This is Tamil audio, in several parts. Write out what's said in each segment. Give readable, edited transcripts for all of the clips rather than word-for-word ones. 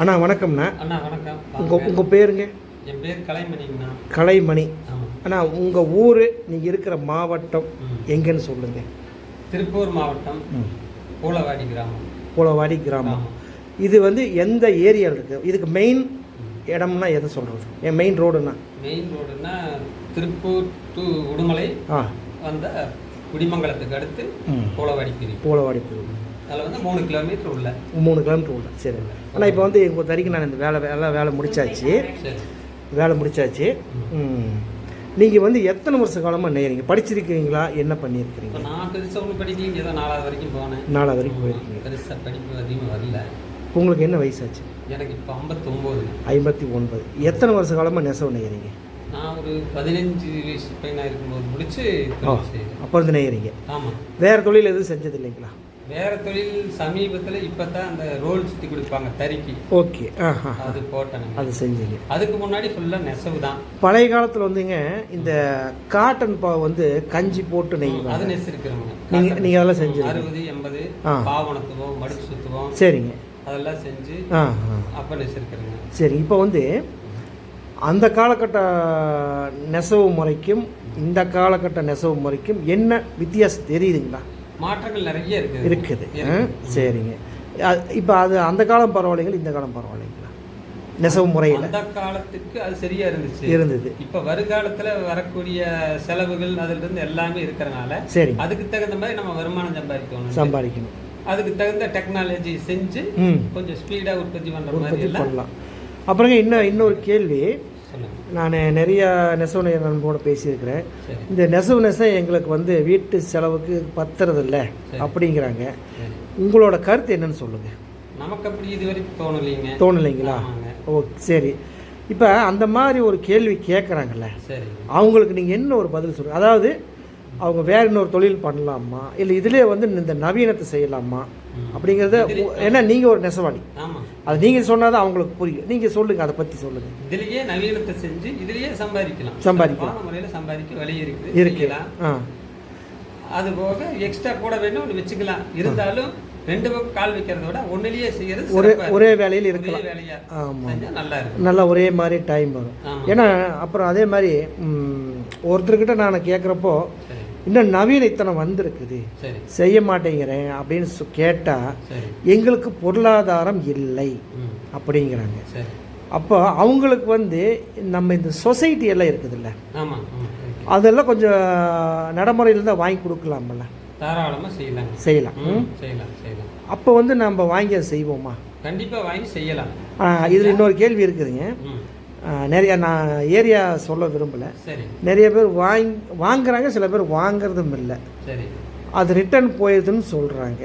அண்ணா வணக்கம்ண்ணா. அண்ணா வணக்கம். உங்கள் பேருங்க? என் பேர் கலைமணிங்கண்ணா. கலைமணி. அண்ணா உங்கள் ஊர், நீங்கள் இருக்கிற மாவட்டம் எங்கன்னு சொல்லுங்கள். திருப்பூர் மாவட்டம், பூலவாடி கிராமம். பூலவாடி கிராமம். இது வந்து எந்த ஏரியாவில் இருக்குது? இதுக்கு மெயின் இடம்னா எதை சொல்கிறது? என் மெயின் ரோடுண்ணா. மெயின் ரோடுன்னா திருப்பூர் டு உடுமலை வந்த குடிமங்கலத்துக்கு அடுத்து பூலவாடி பிரிவு. பூலவாடி பிரிவு. அதில் வந்து 3 கிலோமீட்டர் உள்ள. 3 கிலோமீட்டர் உள்ள. சரி. ஆனால் இப்போ வந்து உங்கள் தறிக்கு நான் இந்த வேலை முடிச்சாச்சு. வேலை முடிச்சாச்சு. நீங்கள் வந்து எத்தனை வருஷ காலமாக நெய்யறீங்க? படிச்சிருக்கிறீங்களா? என்ன பண்ணியிருக்கிறீங்க? நான் பெருசாக ஒன்றும் படிக்கலைங்க. ஏதோ 4வது வரைக்கும் போனேன். 4வது வரைக்கும் போயிருக்கீங்க. பெருசாக படிப்பு அதிகமாக வரல. உங்களுக்கு என்ன வயசாச்சு? எனக்கு இப்போ 59. 59. எத்தனை வருஷ காலமாக நெசவு நெய்யறீங்க? நான் ஒரு 15 வயசு பையனாக இருக்கும்போது முடிச்சு அப்போ வந்து நெய்யறீங்க. ஆமாம். வேறு தொழில் எதுவும் செஞ்சது இல்லைங்களா? வேறு தொழில் சமீபத்தில் இப்போ தான் அந்த ரோல் சுற்றி கொடுப்பாங்க தறிக்கு. ஓகே. அது போட்டேன். அது செஞ்சீங்க. அதுக்கு முன்னாடி ஃபுல்லாக நெசவு தான். பழைய காலத்தில் வந்துங்க இந்த காட்டன் பாவை வந்து கஞ்சி போட்டு நெய்வாங்க. அது நெசிருக்கிறோங்க. நீங்கள் அதெல்லாம் செஞ்சு 60, 80 பாவனத்துவோம், மடுப்பு சுற்றுவோம். சரிங்க. அதெல்லாம் செஞ்சு அப்போ நெசிருக்கிறோங்க. சரி. இப்போ வந்து அந்த காலகட்ட நெசவு முறைக்கும் இந்த காலகட்ட நெசவு முறைக்கும் என்ன வித்தியாசம் தெரியுதுங்களா? மாற்றங்கள் நிறைய இருக்குது. சரிங்க. இப்போ அது அந்த காலம் பரவாயில்லைங்களா, இந்த காலம் பரவாயில்லைங்களா நெசவு முறையில்? அந்த காலத்துக்கு அது சரியா இருந்தது. இப்போ வருங்காலத்தில் வரக்கூடிய செலவுகள் அதிலிருந்து எல்லாமே இருக்கிறனால சரி, அதுக்கு தகுந்த மாதிரி நம்ம வருமானம் சம்பாதிக்கணும். அதுக்கு தகுந்த டெக்னாலஜி செஞ்சு கொஞ்சம் ஸ்பீடாக உற்பத்தி பண்ணுற மாதிரி பண்ணலாம். அப்புறங்க இன்னொரு கேள்வி. நான் நிறையா நெசவு நண்போடு பேசியிருக்கிறேன். இந்த நெசவு எங்களுக்கு வந்து வீட்டு செலவுக்கு பத்துறதில்ல அப்படிங்கிறாங்க. உங்களோட கருத்து என்னன்னு சொல்லுங்கள். நமக்கு அப்படி இது வரைக்கும் தோணலைங்களா? ஓ சரி. இப்போ அந்த மாதிரி ஒரு கேள்வி கேட்குறாங்கல்ல, அவங்களுக்கு நீங்கள் என்ன ஒரு பதில் சொல்லுங்கள்? அதாவது அவங்க வேற இன்னொரு தொழில் பண்ணலாமா, இல்லை இதிலே வந்து இந்த நவீனத்தை செய்யலாமா அப்படிங்கிறத. ஏன்னா நீங்கள் ஒரு நெசவாளி, அது நீங்கள் சொன்னால் தான் அவங்களுக்கு புரியும். நீங்கள் சொல்லுங்கள், அதை பற்றி சொல்லுங்கள். இதுலேயே நவீனத்தை செஞ்சு இதுலேயே சம்பாதிக்கலாம். முறையில் சம்பாதிக்க வழி இருக்கலாம். அது போக எக்ஸ்ட்ரா கூட வேணும் ஒன்று வச்சுக்கலாம். இருந்தாலும் 2 பக்கம் கால் வைக்கிறத விட ஒன்றுலேயே செய்யறது ஒரே வேலையில் இருக்கலாம். ஆமாம், நல்லா இருக்கும். நல்லா ஒரே மாதிரி டைம் வரும். ஏன்னா அப்புறம் அதே மாதிரி ஒருத்தர்கிட்ட நான் கேட்குறப்போ இன்னும் நவீனத்தனம் வந்திருக்குது, செய்ய மாட்டேங்கிறேன் அப்படின்னு கேட்டால் எங்களுக்கு பொருளாதாரம் இல்லை அப்படிங்கிறாங்க. அப்போ அவங்களுக்கு வந்து நம்ம இந்த சொசைட்டி எல்லாம் இருக்குதுல்ல, அதெல்லாம் கொஞ்சம் நடைமுறையில் தான் வாங்கி கொடுக்கலாம்ல. தாராளமாக செய்யலாம். அப்போ வந்து நம்ம வாங்கி அதை செய்வோமா? கண்டிப்பாக வாங்கி செய்யலாம். இதில் இன்னொரு கேள்வி இருக்குதுங்க. நிறையா நான் ஏரியா சொல்ல விரும்பலை. நிறைய பேர் வாங்குறாங்க, சில பேர் வாங்குறதும் இல்லை. அது ரிட்டர்ன் போயிடுதுன்னு சொல்கிறாங்க.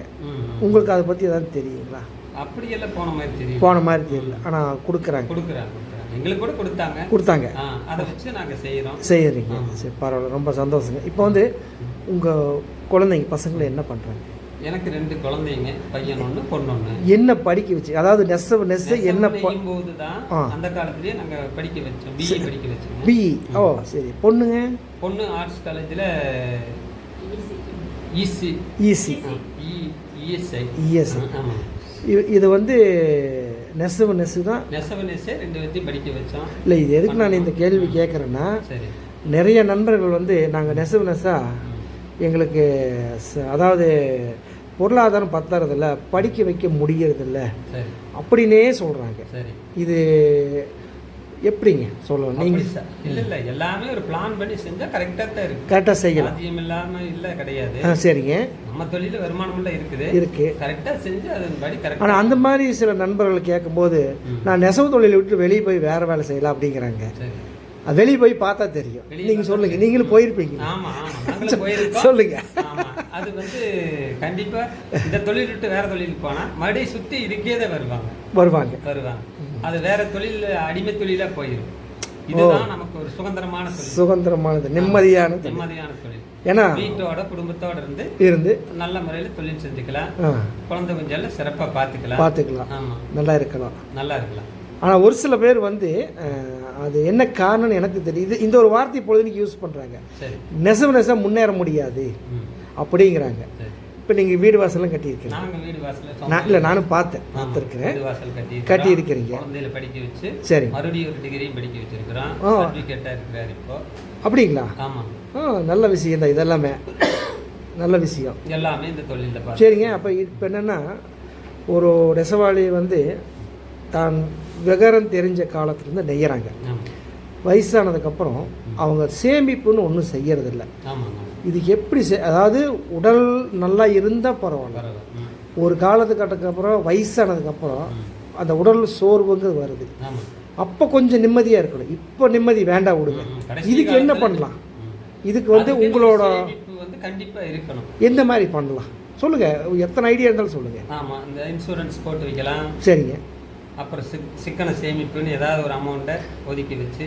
உங்களுக்கு அதை பற்றி ஏதாவது தெரியுங்களா? அப்படியெல்லாம் போன மாதிரி தெரியல. ஆனால் கொடுக்குறாங்க. எங்களுக்கு கூட கொடுத்தாங்க. அதை வச்சு நாங்கள் செய்கிறீங்க. சரி, பரவாயில்ல, ரொம்ப சந்தோஷங்க. இப்போ வந்து உங்கள் குழந்தைங்க பசங்களை என்ன பண்ணுறாங்க? எனக்கு 2 குழந்தைங்க, பையன் 1 பொண்ணு 1. என்ன படிக்க வச்சு? அதாவது நெசவு என்ன போது தான் அந்த காலத்திலேயே நாங்கள் படிக்க வச்சோம். பிஇ படிக்க வச்சோம். பிஇ. ஓ சரி. பொண்ணு ஆர்ட்ஸ் காலேஜில் இஎஸ்ஐ. ஆமாம். இது வந்து நெசவு தான். நெசவு 2 பேர்த்தையும் படிக்க வச்சோம். இல்லை, இது எதுக்கு நான் இந்த கேள்வி கேட்குறேன்னா, நிறைய நண்பர்கள் வந்து நாங்கள் நெசா எங்களுக்கு அதாவது பொருளாதாரம் பத்தாறதில்ல, படிக்க வைக்க முடியறதில்ல அப்படின்னே சொல்கிறாங்க. இது எப்படிங்க சொல்லணும் நீங்கள்? இல்லை, எல்லாமே ஒரு பிளான் பண்ணி செஞ்சால் கரெக்டாக தான் இருக்குது. கரெக்டாக செய்யலாம். அதிகம் இல்லாமல் இல்லை கிடையாது. சரிங்க. நம்ம தொழில் வருமானமெல்லாம் இருக்குது. கரெக்டாக செஞ்சு அதன்படி கரெக்டாக. ஆனால் அந்த மாதிரி சில நண்பர்கள் கேட்கும்போது நான் நெசவு தொழிலை விட்டு வெளியே போய் வேறு வேலை செய்யலாம் அப்படிங்கிறாங்க. அது வெளியே போய் பார்த்தா தெரியும். நீங்கள் சொல்லுங்கள், நீங்களும் போயிருப்பீங்க. சொல்லுங்க. அது வந்து கண்டிப்பாக இந்த தொழில் விட்டு வேற தொழிலுக்கு போனால் மறுபடியும் சுற்றி இதுக்கே தான் வருவாங்க. அது வேற தொழில், அடிமை தொழிலாக போயிடும். இதுதான் நமக்கு ஒரு சுதந்திரமானது, நிம்மதியான தொழில். ஏன்னா வீட்டோட குடும்பத்தோட இருந்து நல்ல முறையில் தொழில் செஞ்சுக்கலாம். குழந்தை கொஞ்சம் சிறப்பாக பார்த்துக்கலாம். நல்லா இருக்கலாம். ஆனால் ஒரு சில பேர் வந்து அது என்ன காரணம்னு எனக்கு தெரியுது. இந்த ஒரு வார்த்தை பொழுதுக்கு யூஸ் பண்ணுறாங்க. நெசவு முன்னேற முடியாது அப்படிங்கிறாங்க. இப்போ நீங்கள் வீடு வாசல்லாம் கட்டியிருக்கீங்க? நாங்கள் வீடு வாசல் இல்லை நானும் பார்த்துருக்கிறேன். வாசல் கட்டி இருக்கிறீங்க. குழந்தையில படிக்க வச்சு சரி மறுபடியும் ஒரு டிகிரியும் படிக்க வச்சிருக்கிறோம். சர்டிஃபிகேட்டாக இருக்கிறார் இப்போ. அப்படிங்களா? ஆமாம். நல்ல விஷயம் தான் இதெல்லாமே, நல்ல விஷயம் எல்லாமே இந்த தொழிலில் பார்த்து. சரிங்க. அப்போ இப்போ என்னென்னா ஒரு நெசவாளி வந்து தான் விவரம் தெரிஞ்ச காலத்துலேருந்து நெய்யறாங்க. வயசானதுக்கப்புறம் அவங்க சேமிப்புன்னு ஒன்றும் செய்யறதில்ல. இதுக்கு எப்படி அதாவது உடல் நல்லா இருந்தால் பரவாயில்ல, ஒரு காலத்துக்கு அப்புறம் வயசானதுக்கப்புறம் அந்த உடல் சோர்வுங்கிறது வருது. அப்போ கொஞ்சம் நிம்மதியாக இருக்கணும். இப்போ நிம்மதி வேண்டாம் விடுங்க. இதுக்கு என்ன பண்ணலாம்? இதுக்கு வந்து உங்களோட கண்டிப்பாக இருக்கணும். எந்த மாதிரி பண்ணலாம் சொல்லுங்கள். எத்தனை ஐடியா இருந்தாலும் சொல்லுங்கள். ஆமாம், இந்த இன்சூரன்ஸ் போட்டு வைக்கலாம். சரிங்க. அப்புறம் சிக்கன சேமிப்புன்னு ஏதாவது ஒரு அமௌண்ட்டை ஒதுக்கி வச்சு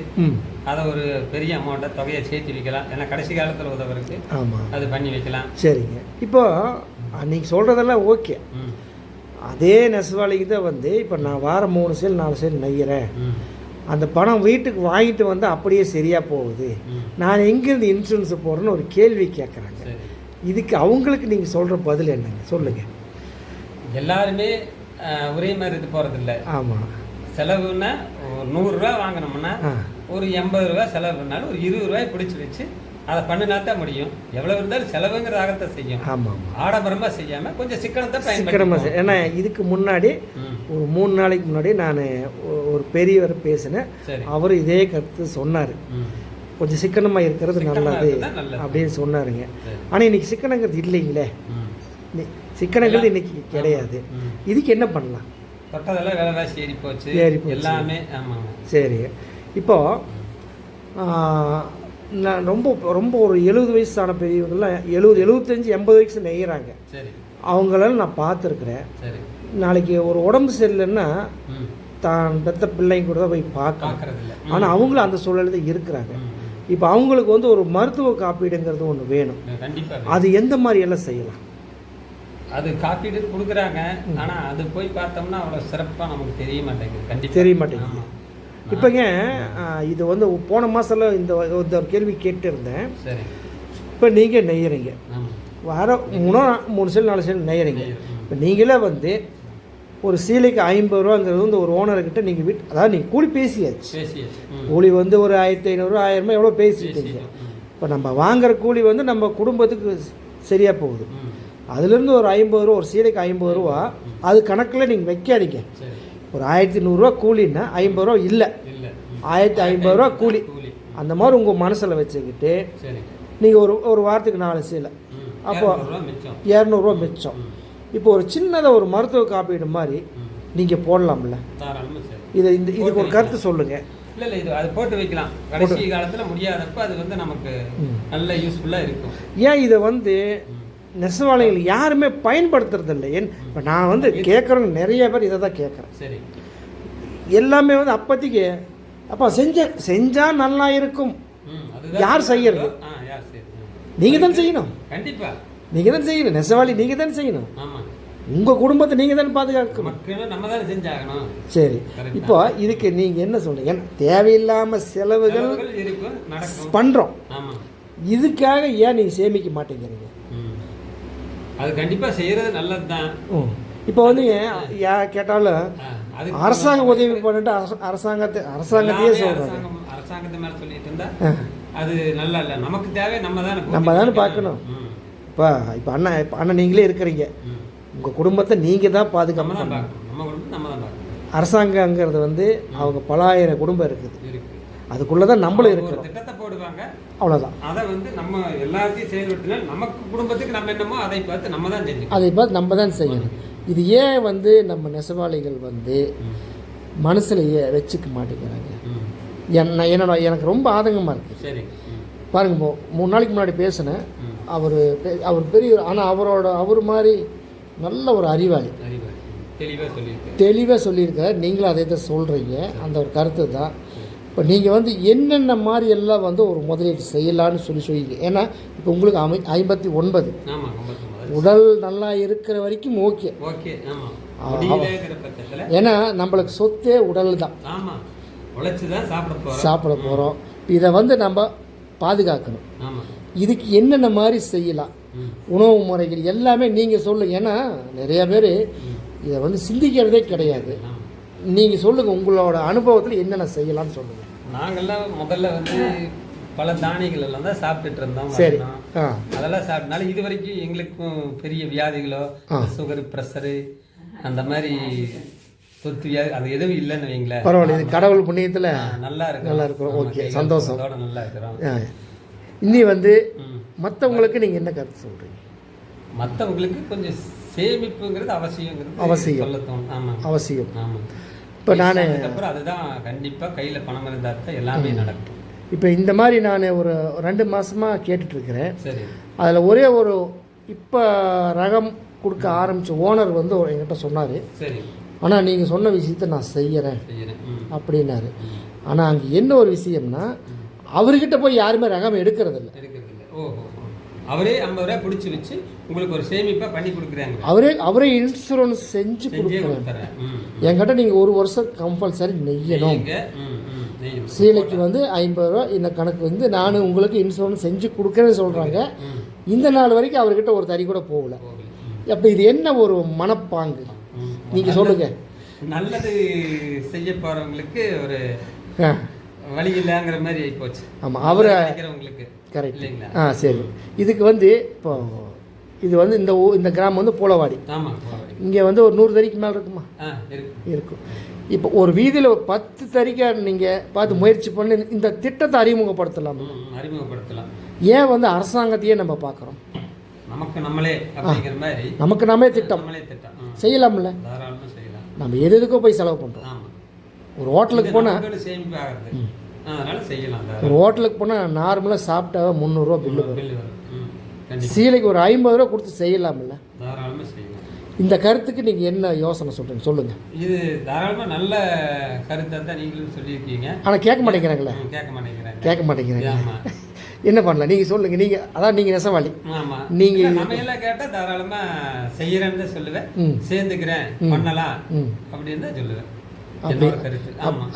அதை ஒரு பெரிய அமௌண்ட்டை தொகையை சேர்த்து வைக்கலாம். ஏன்னா கடைசி காலத்தில் உதவுறதுக்கு. ஆமாம், அது பண்ணி வைக்கலாம். சரிங்க. இப்போ நீங்கள் சொல்கிறதெல்லாம் ஓகே. அதே நெசவாளிக்கு தான் வந்து இப்போ நான் வாரம் 3 சேல் 4 சேல் நெய்கிறேன், அந்த பணம் வீட்டுக்கு வாங்கிட்டு வந்து அப்படியே சரியாக போகுது, நான் எங்கேருந்து இன்சூரன்ஸ் போடுறேன்னு ஒரு கேள்வி கேட்குறாங்க. இதுக்கு அவங்களுக்கு நீங்கள் சொல்கிற பதில் என்னங்க சொல்லுங்கள். எல்லாருமே ஒரே மாதிரி இது போகிறதில்ல. ஆமாம். செலவுன்னா ஒரு 100 ரூபா வாங்கினோம்னா ஒரு 80 ரூபா செலவு பண்ணாலும் ஒரு 20 ரூபாய் பிடிச்சி வச்சு அதை பண்ணினா தான் முடியும். எவ்வளோ இருந்தாலும் செலவுங்கிற ஆகத்தை செய்யும். ஆமாம், ஆடம்பரமாக செய்யாமல் கொஞ்சம் சிக்கனத்தை பயன்படுத்தி. ஏன்னா இதுக்கு முன்னாடி ஒரு 3 நாளைக்கு முன்னாடி நான் ஒரு பெரியவர் பேசினேன். அவர் இதே கருத்து சொன்னார். கொஞ்சம் சிக்கனமாக இருக்கிறது நல்லது அப்படின்னு சொன்னாருங்க. ஆனால் இன்னைக்கு சிக்கனங்கிறது இல்லைங்களே, சிக்கனங்கிறது இன்னைக்கு கிடையாது. இதுக்கு என்ன பண்ணலாம்? தொட்டதெல்லாம் விலைவாசி ஏறி போச்சு எல்லாமே. ஆமாம். சரி. இப்போது நான் ரொம்ப ரொம்ப ஒரு 70 வயசான பெரியவங்களாம் 70, 75, 80 வயசு நெய்கிறாங்க. சரி. அவங்களால நான் பார்த்துருக்குறேன். சரி. நாளைக்கு ஒரு உடம்பு சரியில்லைன்னா தான் பெத்த பிள்ளைங்க கூட தான் போய் பார்க்கறது. ஆனால் அவங்களும் அந்த சூழலில் தான் இருக்கிறாங்க. இப்போ அவங்களுக்கு வந்து ஒரு மருத்துவ காப்பீடுங்கிறது ஒன்று வேணும். கண்டிப்பாக. அது எந்த மாதிரி எல்லாம் செய்யலாம்? அது காப்பீடு கொடுக்குறாங்க, ஆனால் அது போய் பார்த்தோம்னா அவ்வளோ சிறப்பாக நமக்கு தெரிய மாட்டேங்குது. கண்டிப்பாக தெரிய மாட்டேங்குது. இப்போங்க இது வந்து போன மாதத்தில் இந்த ஒரு கேள்வி கேட்டிருந்தேன். சரி. இப்போ நீங்கள் நெய்யறீங்க, வாரம் 3 சேல் 4 சேல் நெய்யறீங்க. இப்போ நீங்களே வந்து ஒரு சீலைக்கு 50 ரூபாங்கிறது வந்து ஒரு ஓனர்கிட்ட நீங்கள் அதாவது நீங்கள் கூலி பேசியாச்சு. கூலி வந்து ஒரு 1500 1000 எவ்வளோ பேசிட்டீங்க. இப்போ நம்ம வாங்குற கூலி வந்து நம்ம குடும்பத்துக்கு சரியாக போகுது. அதுலேருந்து ஒரு 50 ரூபா, ஒரு சீலைக்கு 50 ரூபா, அது கணக்கில் நீங்கள் வைக்காதீங்க. ஒரு 1100 ரூபா கூலின்னா 50 ரூபா இல்லை, 1050 ரூபா கூலி. அந்த மாதிரி உங்கள் மனசில் வச்சுக்கிட்டு நீங்கள் ஒரு வாரத்துக்கு 4 சீலை, அப்போ 200 ரூபா மிச்சம். இப்போ ஒரு சின்னதாக ஒரு மருத்துவ காப்பீடு மாதிரி நீங்கள் போடலாம்ல. இதுக்கு ஒரு கருத்து சொல்லுங்கள். இல்லை இது அது போட்டு வைக்கலாம். கடைசி காலத்தில் முடியாதப்ப அது வந்து நமக்கு நல்ல யூஸ்ஃபுல்லாக இருக்கும். ஏன் இதை வந்து நெசவாளிகள் யாருமே பயன்படுத்துறதில்லை? இப்போ நான் வந்து கேட்குறவங்க நிறைய பேர் இதை தான் கேட்குறேன். சரி. எல்லாமே வந்து அப்போதைக்கு அப்போ செஞ்சால் நல்லா இருக்கும். யார் செய்யறது? நீங்கள் தான் செய்யணும். கண்டிப்பாக நீங்கள் தான் செய்யணும். நெசவாளி நீங்கள் தான் செய்யணும். ஆமாம். உங்கள் குடும்பத்தை நீங்கள் தான் பாதுகாக்கணும். நம்ம தான் செஞ்சாகணும். சரி. இப்போ இதுக்கு நீங்கள் என்ன சொல்றீங்க? தேவையில்லாமல் செலவுகள் பண்ணுறோம். இதுக்காக ஏன் நீங்கள் சேமிக்க மாட்டேங்கிறீங்க? அது கண்டிப்பாக செய்கிறது நல்லது தான். இப்போ வந்து கேட்டாலும் அரசாங்க உதவி பண்ணிட்டு அரசாங்கத்தையே சொல்கிறாங்க. அரசாங்கத்தை மேலே சொல்லிட்டு இருந்தா அது நல்லா இல்லை. நமக்கு தேவை நம்ம தானே பார்க்கணும். இப்போ அண்ணன் நீங்களே இருக்கிறீங்க, உங்கள் குடும்பத்தை நீங்கள் தான் பாதுகாக்கணும். அரசாங்கங்கிறது வந்து அவங்க பல ஆயிரம் குடும்பம் இருக்குது, அதுக்குள்ளே தான் நம்மளும் இருக்கிறோம். திட்டத்தை போடுவாங்க, அவ்வளோதான். அதை வந்து நம்ம எல்லாத்தையும் செயல்படுத்தினா நமக்கு குடும்பத்துக்கு நம்ம என்னமோ அதை பார்த்து நம்ம தான் செஞ்சு நம்ம தான் செய்யணும். இது ஏன் வந்து நம்ம நெசவாளிகள் வந்து மனசில் வச்சுக்க மாட்டேங்கிறாங்க? எனக்கு ரொம்ப ஆதங்கமாக இருக்குது. சரி. பாருங்க, 3 நாளைக்கு முன்னாடி பேசினேன். அவர் பெரிய, ஆனால் அவர் மாதிரி நல்ல ஒரு அறிவாளி, தெளிவாக சொல்லியிருக்கார். நீங்களும் அதே தான் சொல்கிறீங்க. அந்த ஒரு கருத்து தான். இப்போ நீங்கள் வந்து என்னென்ன மாதிரி எல்லாம் வந்து ஒரு முதலீடு செய்யலான்னு சொல்லிங்க. ஏன்னா இப்போ உங்களுக்கு 59 உடல் நல்லா இருக்கிற வரைக்கும் ஓகே. ஏன்னா நம்மளுக்கு சொத்தே உடல் தான். சாப்பிட போகிறோம். இதை வந்து நம்ம பாதுகாக்கணும். இதுக்கு என்னென்ன மாதிரி செய்யலாம்? உணவு முறைகள் எல்லாமே நீங்கள் சொல்லுங்கள். ஏன்னா நிறைய பேர் இதை வந்து சிந்திக்கிறதே கிடையாது. நீங்கள் சொல்லுங்கள், உங்களோட அனுபவத்தில் என்னென்ன செய்யலாம்னு சொல்லுங்கள். நாங்கள்லாம் முதல்ல வந்து பல தானியங்கள் எல்லாம் தான் சாப்பிட்டுட்டு இருந்தோம். சரி. அதெல்லாம் சாப்பிட்டனால இது வரைக்கும் எங்களுக்கும் பெரிய வியாதிகளோ சுகர் ப்ரெஷரு அந்த மாதிரி சொத்து வியாதி அது எதுவும் இல்லைன்னு வைங்களேன். பரவாயில்ல, இது கடவுள் புண்ணியத்தில் நல்லா இருக்கு. நல்லா இருக்கிறோம். ஓகே, சந்தோஷம். நல்லா இருக்கிறோம். இன்னி வந்து மற்றவங்களுக்கு நீங்கள் என்ன கருத்து சொல்கிறீங்க? மற்றவங்களுக்கு கொஞ்சம் சேமிப்புங்கிறது அவசியம் சொல்லத்தோம். ஆமாம், அவசியம். ஆமாம். இப்போ நான் அப்புறம் அதுதான் கண்டிப்பாக கையில் பணம் இருந்தால் தான் எல்லாமே நடக்கும். இப்போ இந்த மாதிரி நான் ஒரு 2 மாதமாக கேட்டுட்ருக்கிறேன். சரி. அதில் ஒரே ஒரு இப்போ ரகம் கொடுக்க ஆரம்பித்த ஓனர் வந்து என்கிட்ட சொன்னார். சரி. ஆனால் நீங்கள் சொன்ன விஷயத்தை நான் செய்கிறேன் அப்படின்னாரு. ஆனால் அங்கே என்ன ஒரு விஷயம்னா, அவர்கிட்ட போய் யாருமே ரகம் எடுக்கிறதில்ல. ஓஹோ. அவரே 50 ரூபா பிடிச்சி வச்சு உங்களுக்கு ஒரு சேமிப்பாக பண்ணி கொடுக்குறாங்க. அவரே இன்சூரன்ஸ் செஞ்சு கொடுக்குறாங்க. என்கிட்ட நீங்கள் 1 வருஷம் கம்பல்சரி நெய்யணும். சீலைக்கு வந்து 50 ரூபா இந்த கணக்கு வந்து நான் உங்களுக்கு இன்சூரன்ஸ் செஞ்சு கொடுக்குறேன்னு சொல்கிறாங்க. இந்த நாள் வரைக்கும் அவர்கிட்ட ஒரு தறி கூட போகல. அப்போ இது என்ன ஒரு மனப்பாங்கு நீங்கள் சொல்லுங்கள். நல்லது செய்ய போகிறவங்களுக்கு ஒரு வழி இல்லைங்கிற மாதிரி ஆகிப்போச்சு. ஆமாம், அவர் கரெக்ட். சரி. இதுக்கு வந்து இப்போ இது வந்து இந்த கிராமம் வந்து பூலவாடி. ஆமாம். இங்கே வந்து ஒரு 100 தறிக்கு மேலே இருக்குமா? இருக்கும். இப்போ ஒரு வீதியில் 10 தறிக்கா நீங்கள் பார்த்து முயற்சி பண்ணி இந்த திட்டத்தை அறிமுகப்படுத்தலாம். ஏன் வந்து அரசாங்கத்தையே நம்ம பார்க்குறோம்? நமக்கு நம்மளே திட்டம் செய்யலாம்ல. நம்ம எதுக்கோ போய் செலவு பண்ணுறோம். ஒரு ஹோட்டலுக்கு போனால் ஒரு ஹோட்டலுக்கு போனால் நார்மலாக சாப்பிட்டா 300 ரூபா பில்லு வரும். சீலைக்கு ஒரு 50 ரூபா கொடுத்து செய்யலாம்ல. இந்த கருத்துக்கு நீங்கள் என்ன யோசனை சொல்கிறீங்க? சொல்லுங்கள். இது தாராளமாக நல்ல கருத்தை தான் நீங்களும் சொல்லியிருக்கீங்க. ஆனால் கேட்க மாட்டேங்கிறாங்களே. கேட்க மாட்டேங்கிறாங்க. என்ன பண்ணலாம் நீங்கள் சொல்லுங்கள். நீங்கள் அதான் நீங்கள் நெசவாளி. ஆமாம். நீங்கள் நம்ம எல்லாம் கேட்டால் தாராளமாக செய்கிறேன்னு தான் சொல்லுவேன். சேர்ந்துக்கிறேன் பண்ணலாம் அப்படின்னு தான் சொல்லுவேன்.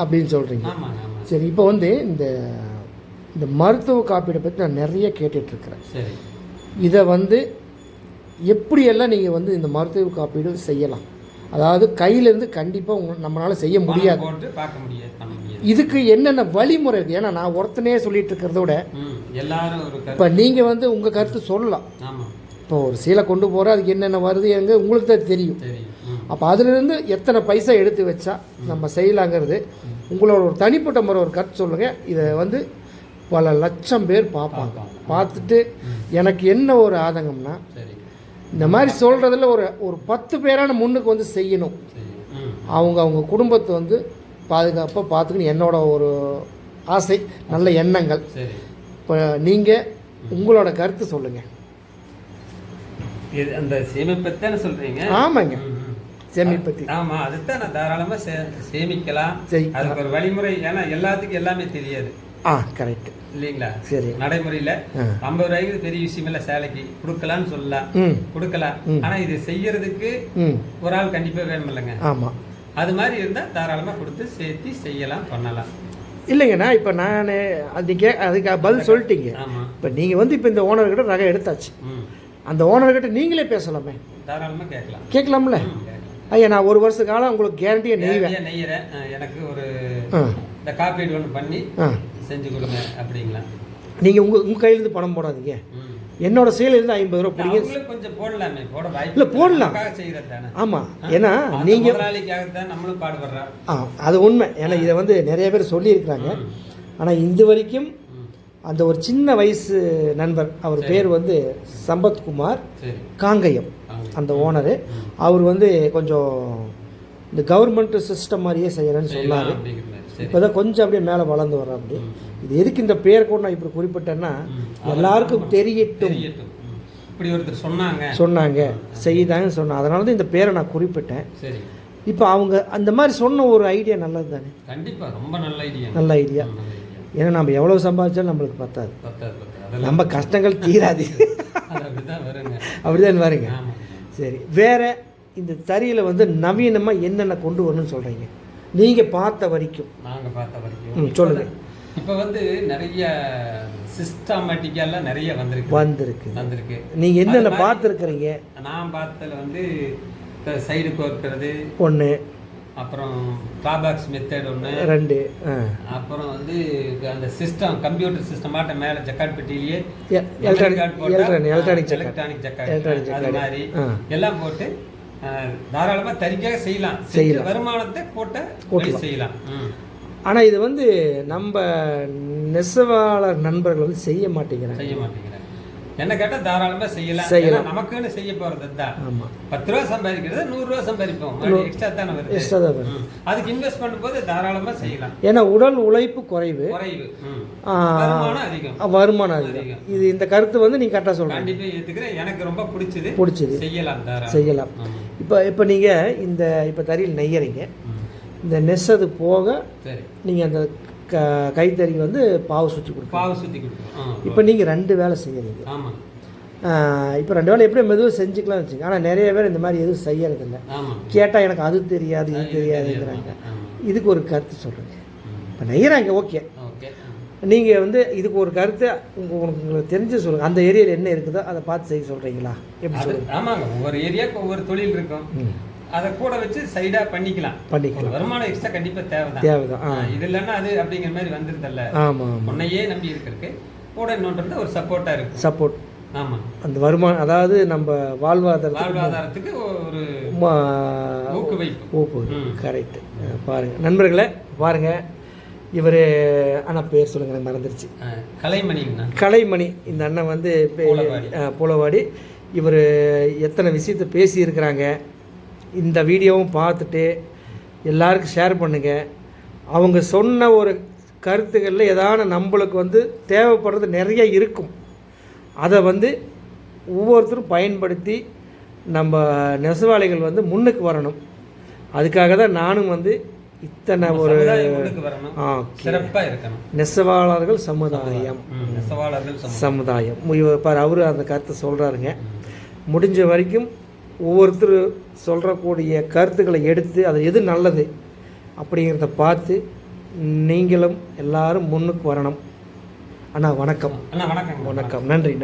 அப்படின்னு சொல்கிறீங்க. சரி. இப்போ வந்து இந்த மருத்துவ காப்பீடை பற்றி நான் நிறைய கேட்டுட்ருக்கிறேன். சரி. இதை வந்து எப்படியெல்லாம் நீங்கள் வந்து இந்த மருத்துவ காப்பீடு செய்யலாம்? அதாவது கையிலேருந்து கண்டிப்பாக நம்மளால் செய்ய முடியாது, பார்க்க முடியாது. இதுக்கு என்னென்ன வழிமுறை இருக்குது? ஏன்னா நான் ஒருத்தனே சொல்லிட்டு இருக்கிறத விட எல்லாரும் இப்போ நீங்கள் வந்து உங்கள் கருத்து சொல்லலாம். இப்போ ஒரு சீலை கொண்டு போகிற அதுக்கு என்னென்ன வருது எங்கே உங்களுக்கு தான் தெரியும். அப்போ அதிலிருந்து எத்தனை பைசா எடுத்து வச்சா நம்ம செய்யலாங்கிறது உங்களோட ஒரு தனிப்பட்ட முறை ஒரு கருத்து சொல்லுங்கள். இதை வந்து பல லட்சம் பேர் பார்ப்பாங்க. பார்த்துட்டு எனக்கு என்ன ஒரு ஆதங்கம்னா, இந்த மாதிரி சொல்கிறதுல ஒரு 10 பேரான முன்னுக்கு வந்து செய்யணும். அவங்க குடும்பத்தை வந்து பாதுகாப்பாக பார்த்துக்கணும். என்னோட ஒரு ஆசை, நல்ல எண்ணங்கள். இப்போ நீங்கள் உங்களோட கருத்து சொல்லுங்கள். அந்த சேமிப்பை சொல்கிறீங்க? ஆமாங்க, சேமிப்பத்தி. ஆமாம், அதுதான் நான் தாராளமாக சேமிக்கலாம். அதுக்கு ஒரு வழிமுறை. ஏன்னா எல்லாத்துக்கும் எல்லாமே தெரியாது. கரெக்ட் இல்லைங்களா? சரி. நடைமுறையில் 50 ரூபாய்க்கு பெரிய விஷயம் இல்லை. சேலைக்கு கொடுக்கலான்னு சொல்லலாம், கொடுக்கலாம். ஆனால் இது செய்யறதுக்கு ஒரு ஆள் கண்டிப்பாக வேணும் இல்லைங்க? ஆமாம். அது மாதிரி இருந்தால் தாராளமாக கொடுத்து சேர்த்து செய்யலாம், பண்ணலாம். இல்லைங்கண்ணா, இப்போ நான் அதுக்கு பதில் சொல்லிட்டீங்க. இப்போ நீங்கள் வந்து இப்போ இந்த ஓனர்கிட்ட ரகம் எடுத்தாச்சு. அந்த ஓனர்கிட்ட நீங்களே பேசலாமே. தாராளமாக கேட்கலாம்ல. ஐயா, நான் 1 வருஷ காலம் உங்களுக்கு கேரண்டியாக நெய்கிறேன். எனக்கு ஒரு இந்த காப்பீடு ஒன்று பண்ணி செஞ்சு கொடுங்க அப்படிங்களா? நீங்கள் உங்கள் கையிலேருந்து பணம் போடாதீங்க. என்னோட சேலையிலேருந்து 50 ரூபா போடுங்க. கொஞ்சம் போடலாமே. இல்லை, போடலாம். ஆமாம். ஏன்னா நீங்கள் முதலாளிக்காகத்தான் நம்மளும் பாடுபடுறோம். அது உண்மை. ஏன்னா இதை வந்து நிறைய பேர் சொல்லியிருக்கிறாங்க. ஆனால் இந்த வரைக்கும் அந்த ஒரு சின்ன வயசு நண்பர், அவர் பேர் வந்து சம்பத்குமார், காங்கயம், அந்த ஓனரு. அவர் வந்து கொஞ்சம் இந்த கவர்மெண்ட் சிஸ்டம் மாதிரியே செய்யறேன்னு சொன்னார். இப்போ தான் கொஞ்சம் அப்படியே மேலே வளர்ந்து வர்ற. அப்படி இது எதுக்கு இந்த பேர் கூட நான் இப்படி குறிப்பிட்டேன்னா, எல்லாருக்கும் தெரியட்டும். இப்படி ஒருத்தர் சொன்னாங்க செய்தாங்கன்னு சொன்னாங்க. அதனால தான் இந்த பேரை நான் குறிப்பிட்டேன். இப்போ அவங்க அந்த மாதிரி சொன்ன ஒரு ஐடியா நல்லது தானே? கண்டிப்பாக ரொம்ப நல்ல ஐடியா. ஏன்னா நம்ம எவ்வளோ சம்பாதிச்சாலும் நம்மளுக்கு பத்தாது. நம்ம கஷ்டங்கள் தீராது. அப்படிதான் வருங்க. சரி. வேற இந்த தறியில் வந்து நவீனமாக என்னென்ன கொண்டு வரணும்னு சொல்கிறீங்க நீங்கள் பார்த்த வரைக்கும்? நாங்கள் பார்த்த வரைக்கும் சொல்லுங்கள். இப்போ வந்து நிறைய சிஸ்டமேட்டிக்கெல்லாம் நிறைய வந்திருக்கு. நீங்கள் என்னென்ன பார்த்துருக்குறீங்க? நான் பார்த்ததில் வந்து சைடு கோர்க்கிறது ஒன்று, அப்புறம் ட்ராபாக்ஸ் மெத்தட் ஒன்று, 2, அப்புறம் வந்து அந்த சிஸ்டம் கம்ப்யூட்டர் சிஸ்டமாட்ட மேலே ஜக்காட் பெட்டிலேயே எலக்ட்ரானிக் ஜக்காட் அது மாதிரி எல்லாம் போட்டு தாராளமாக தறிக்காக செய்யலாம். வருமானத்தை போட்டு செய்யலாம். ஆனால் இது வந்து நம்ம நெசவாளர் நண்பர்கள் வந்து செய்ய மாட்டேங்கிறாங்க. என்ன கேட்டால் தாராளமாக செய்யலாம். நமக்குன்னு செய்ய போகிறது தான். ஆமாம், 10 ரூபா சம்பாதிக்கிறது 100 ரூபா சம்பாதிப்போம். எக்ஸ்ட்ரா தானே வருது. அதுக்கு இன்வெஸ்ட் பண்ணும்போது தாராளமாக செய்யலாம். ஏன்னா உடல் உழைப்பு குறைவு, வருமானம் அதிகம். இது இந்த கருத்து வந்து நீ கரெக்டாக சொல்கிறேன். கண்டிப்பாக ஏற்றுக்கிறேன். எனக்கு ரொம்ப பிடிச்சது. செய்யலாம். இப்போ நீங்கள் இப்போ தறியில் நெய்யறீங்க. இந்த நெஸ்ஸது போக நீங்கள் அந்த கைத்தறிக்கு வந்து பாவு சுற்றி கொடுக்கும். இப்போ நீங்கள் 2 வேலை செய்யறீங்க. இப்போ 2 வேலை எப்படி மெதுவாக செஞ்சுக்கலாம் வச்சுங்க. ஆனால் நிறைய பேர் இந்த மாதிரி எதுவும் செய்யறதில்ல. கேட்டால் எனக்கு அது தெரியாது இது தெரியாதுங்கிறாங்க. இதுக்கு ஒரு கருத்து சொல்கிறேங்க. இப்போ நெய்யறாங்க, ஓகே. நீங்கள் வந்து இதுக்கு ஒரு கருத்து உங்களுக்கு தெரிஞ்சு சொல்லுங்கள். அந்த ஏரியாவில் என்ன இருக்குதோ அதை பார்த்து செய்ய சொல்கிறீங்களா? எப்படி சொல்லுங்கள்? ஆமாங்க, ஒவ்வொரு ஏரியாவுக்கு ஒவ்வொரு தொழில் இருக்கும். அதை கூட வச்சு சைடாக பண்ணிக்கலாம். வருமானம் எக்ஸ்ட்ரா கண்டிப்பாக தேவைதான். இது இல்லைன்னா அது அப்படிங்கிற மாதிரி வந்துருதல்ல. உன்னையே நம்பி இருக்கிறதுக்கு கூட இன்னொன்று ஒரு சப்போர்ட்டாக இருக்கு. சப்போர்ட். ஆமாம், அந்த வருமானம், அதாவது நம்ம வாழ்வாதாரத்துக்கு ஒரு ஊக்குவிப்பு. கரெக்டு. பாருங்கள் நண்பர்களே, பாருங்கள். இவர் அண்ணா பேர் சொல்லுங்க, எனக்கு மறந்துருச்சு. கலைமணி. இந்த அண்ணன் வந்து பூலவாடி. இவர் எத்தனை விஷயத்தை பேசியிருக்கிறாங்க. இந்த வீடியோவும் பார்த்துட்டு எல்லாருக்கும் ஷேர் பண்ணுங்கள். அவங்க சொன்ன ஒரு கருத்துக்களில் ஏதான நம்மளுக்கு வந்து தேவைப்படுறது நிறைய இருக்கும். அதை வந்து ஒவ்வொருத்தரும் பயன்படுத்தி நம்ம நெசவாளிகள் வந்து முன்னுக்கு வரணும். அதுக்காக தான் நானும் வந்து இத்தனை ஒரு சிறப்பாக இருக்கணும். நெசவாளர்கள் சமுதாயம் பார், அவரு அந்த கருத்தை சொல்கிறாருங்க. முடிஞ்ச வரைக்கும் ஒவ்வொருத்தர் சொல்கிறக்கூடிய கருத்துக்களை எடுத்து அது எது நல்லது அப்படிங்கிறத பார்த்து நீங்களும் எல்லாரும் முன்னுக்கு வரணும். அண்ணா வணக்கம். வணக்கம். நன்றி.